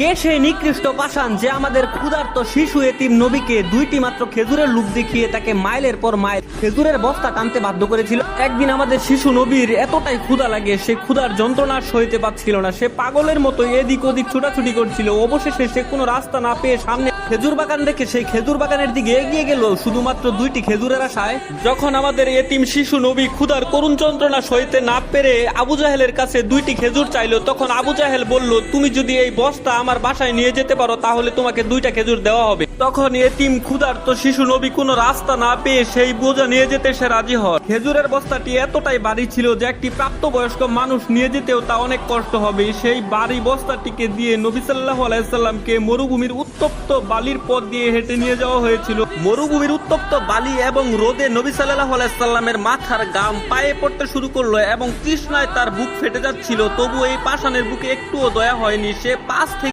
কে সেই নিকৃষ্ট পাষাণ যে আমাদের ক্ষুধার্ত শিশু এতিম নবীকে দুইটি মাত্র খেজুরের লোভ দেখিয়ে তাকে মাইলের পর মাইল খেজুরের বস্তা টানতে বাধ্য করেছিল। একদিন আমাদের শিশু নবীর এতটাই ক্ষুধা লাগে, সে ক্ষুধার যন্ত্রণা সইতে পারছিল না। সে পাগলের মতো এদিক ওদিক ছোটাছুটি করছিল। অবশেষে সে কোনো রাস্তা না পেয়ে সামনে খেজুর বাগান দেখে সেই খেজুর বাগানের দিকে এগিয়ে গেল শুধুমাত্র দুইটি খেজুরের আশায়। যখন আমাদের এতিম শিশু নবী ক্ষুধার করুণ যন্ত্রণা সইতে না পেরে আবু জাহেলের কাছে দুইটি খেজুর চাইলো, তখন আবু জাহেল বলল, তুমি যদি এই বস্তা আমার বাসায় নিয়ে যেতে পারো তাহলে তোমাকে দুইটা খেজুর দেওয়া হবে। তখন এতিম ক্ষুধার্ত শিশু নবী কোনো রাস্তা না পেয়ে সেই বোঝা নিয়ে যেতে সে রাজি হয়। খেজুরের বস্তাটি এতটাই ভারী ছিল যে একটি প্রাপ্তবয়স্ক মানুষ নিয়ে যেতেও তা অনেক কষ্ট হবে। সেই ভারী বস্তাটিকে দিয়ে নবী সাল্লাল্লাহু আলাইহি সাল্লামকে মরুভূমির উত্তপ্ত বালির পথ দিয়ে হেঁটে নিয়ে যাওয়া হয়েছিল। মরুভূমির উত্তপ্ত বালি এবং রোদে নবী সাল্লাল্লাহু আলাইহি সাল্লামের মাথার গাম পায়ে পড়তে শুরু করলো এবং তৃষ্ণায় তার বুক ফেটে যাচ্ছিল। তবু এই পাষাণের বুকে একটুও দয়া হয়নি। সে পাশ থেকে